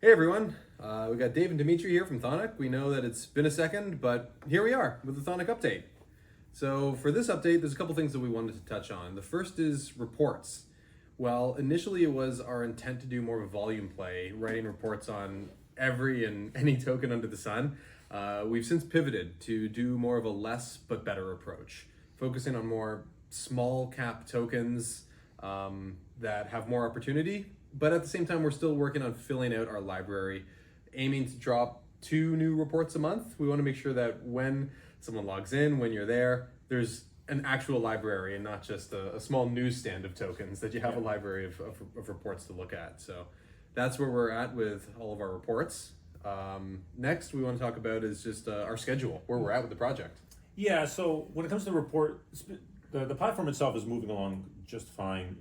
Hey everyone, we got Dave and Demetri here from Thonic. We know that it's been a second, but here we are with the Thonic update. So for this update, there's a couple things that we wanted to touch on. The first is reports. Well, initially it was our intent to do more of a volume play, writing reports on every and any token under the sun. We've since pivoted to do more of a less but better approach, focusing on more small cap tokens that have more opportunity. But at the same time, we're still working on filling out our library, aiming to drop 2 new reports a month. We want to make sure that when someone logs in, when you're there, there's an actual library and not just a small newsstand of tokens, that you have a library of reports to look at. So that's where we're at with all of our reports. Next, we want to talk about is just our schedule, where we're at with the project. Yeah, so when it comes to the report, the platform itself is moving along just fine.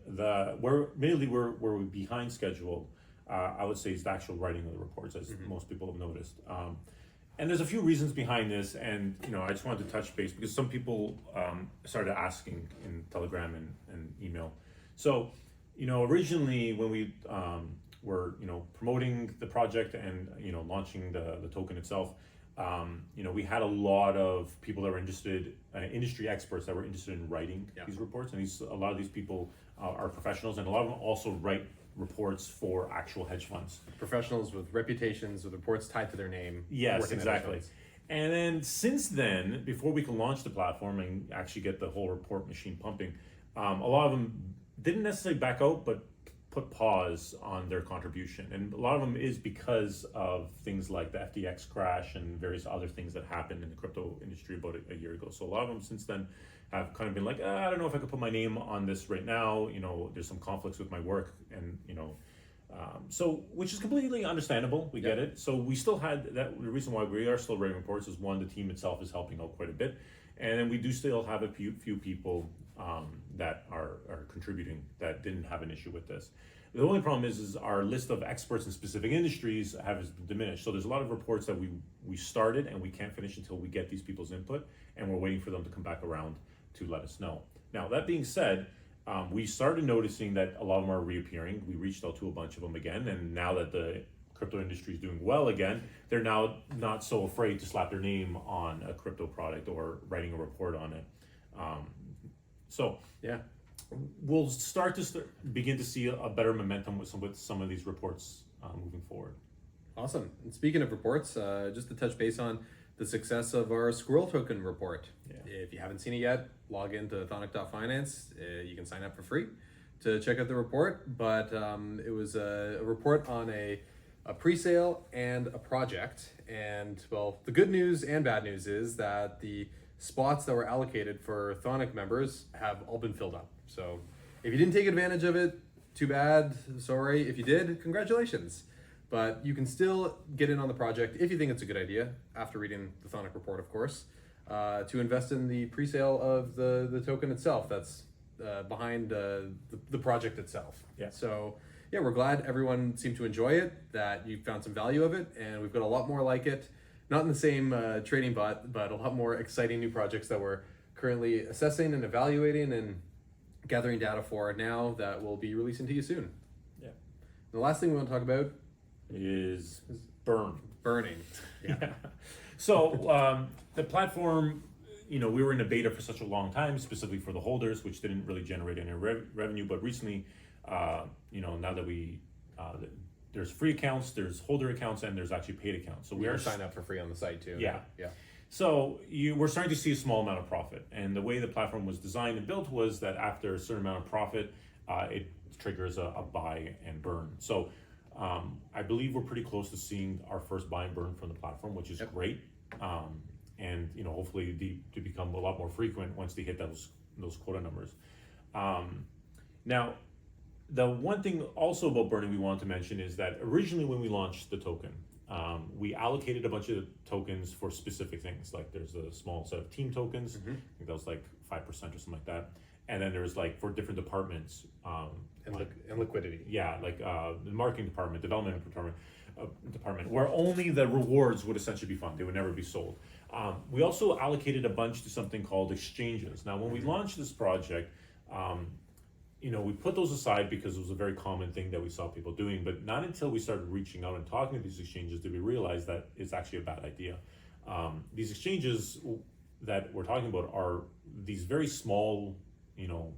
Where we're behind schedule, I would say, is the actual writing of the reports, as most people have noticed. And there's a few reasons behind this, and I just wanted to touch base because some people started asking in Telegram and email. So, originally when we were promoting the project and launching the token itself, we had a lot of people that were interested, industry experts that were interested in writing these reports, and a lot of these people are professionals, and a lot of them also write reports for actual hedge funds. Professionals with reputations, with reports tied to their name. Yes, exactly. And then since then, before we can launch the platform and actually get the whole report machine pumping, a lot of them didn't necessarily back out, but put pause on their contribution, and a lot of them is because of things like the FTX crash and various other things that happened in the crypto industry about a year ago. So a lot of them since then have kind of been like, I don't know if I could put my name on this right now. There's some conflicts with my work, and so which is completely understandable. We get it. So we still had that. The reason why we are still writing reports is, one, the team itself is helping out quite a bit, and then we do still have a few people that are contributing that didn't have an issue with this. The only problem is our list of experts in specific industries has diminished. So there's a lot of reports that we started and we can't finish until we get these people's input, and we're waiting for them to come back around to let us know. Now, that being said, we started noticing that a lot of them are reappearing. We reached out to a bunch of them again, and now that the crypto industry is doing well again, they're now not so afraid to slap their name on a crypto product or writing a report on it. So we'll begin to see a better momentum with some of these reports moving forward. Awesome. And speaking of reports, just to touch base on the success of our Squirrel token report. If you haven't seen it yet, log into thonic.finance. You can sign up for free to check out the report. But it was a report on a pre-sale and a project. And well, the good news and bad news is that the spots that were allocated for Thonic members have all been filled up. So if you didn't take advantage of it, too bad, sorry. If you did, congratulations. But you can still get in on the project if you think it's a good idea, after reading the Thonic report, of course, to invest in the pre-sale of the token itself that's behind the project itself. So we're glad everyone seemed to enjoy it, that you found some value of it, and we've got a lot more like it. Not in the same trading bot, but a lot more exciting new projects that we're currently assessing and evaluating and gathering data for now that we'll be releasing to you soon. The last thing we want to talk about is burning. So the platform, we were in a beta for such a long time, specifically for the holders, which didn't really generate any revenue. But recently, now that there's free accounts, there's holder accounts, and there's actually paid accounts. So we are sign up for free on the site too. So we're starting to see a small amount of profit, and the way the platform was designed and built was that after a certain amount of profit, it triggers a buy and burn. So I believe we're pretty close to seeing our first buy and burn from the platform, which is great, and hopefully to become a lot more frequent once they hit those quota numbers. Now, the one thing also about burning we wanted to mention is that originally when we launched the token, we allocated a bunch of tokens for specific things. Like there's a small set of team tokens. I think that was like 5% or something like that. And then there's like for different departments. And liquidity. Like the marketing department, development department, where only the rewards would essentially be funded. They would never be sold. We also allocated a bunch to something called exchanges. Now, when we launched this project, we put those aside because it was a very common thing that we saw people doing, but not until we started reaching out and talking to these exchanges did we realize that it's actually a bad idea. These exchanges that we're talking about are these very small,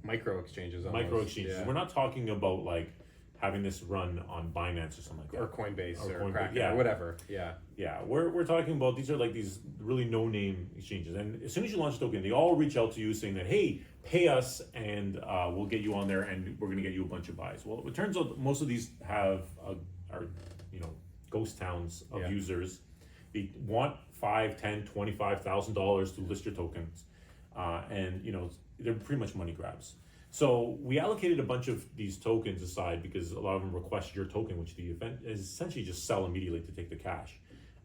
Micro exchanges. Almost. micro exchanges. Yeah. We're not talking about like having this run on Binance or something like that. Or Coinbase or Coinbase, Kraken yeah. or whatever. Yeah. Yeah, we're talking about, these are like these really no-name exchanges, and as soon as you launch a token, they all reach out to you saying that, hey, pay us and we'll get you on there and we're going to get you a bunch of buys. Well, it turns out most of these are ghost towns of users. They want $5, $10, $25,000 to list your tokens, and they're pretty much money grabs. So we allocated a bunch of these tokens aside because a lot of them request your token, which the event is essentially just sell immediately to take the cash.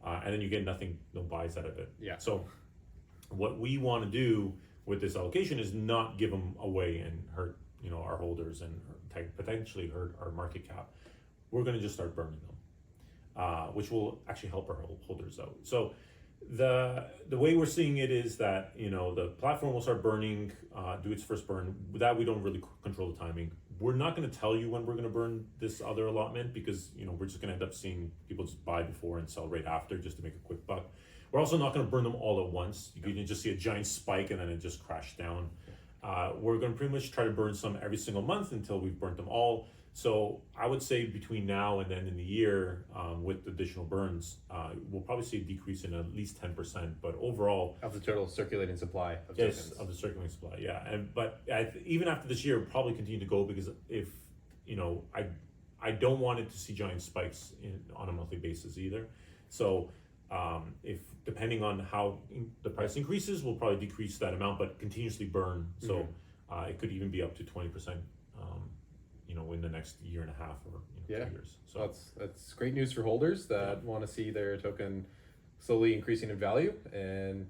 And then you get nothing, no buys out of it. Yeah. So what we want to do with this allocation is not give them away and hurt, our holders and potentially hurt our market cap. We're going to just start burning them, which will actually help our holders out. So the way we're seeing it is that the platform will start burning, do its first burn. That we don't really control the timing. We're not going to tell you when we're going to burn this other allotment because we're just going to end up seeing people just buy before and sell right after just to make a quick buck. We're also not going to burn them all at once. You can just see a giant spike and then it just crashed down. We're going to pretty much try to burn some every single month until we've burnt them all. So I would say between now and then in the year, with additional burns, we'll probably see a decrease in at least 10%. But overall, Of the total circulating supply of yes, tokens. of the circulating supply, yeah. But even after this year, we'll probably continue to go because if I don't want it to see giant spikes on a monthly basis either. So if depending on how the price increases, we'll probably decrease that amount, but continuously burn. So it could even be up to 20%. In the next year and a half or 2 years. So that's great news for holders that want to see their token slowly increasing in value, and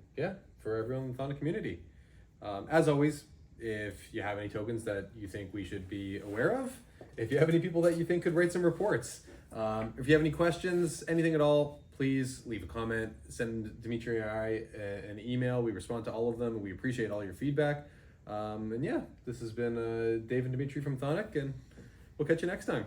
for everyone in the Thonic community. As always, if you have any tokens that you think we should be aware of, if you have any people that you think could write some reports, if you have any questions, anything at all, please leave a comment, send Demetri and I an email. We respond to all of them, and we appreciate all your feedback. This has been Dave and Demetri from Thonic, and we'll catch you next time.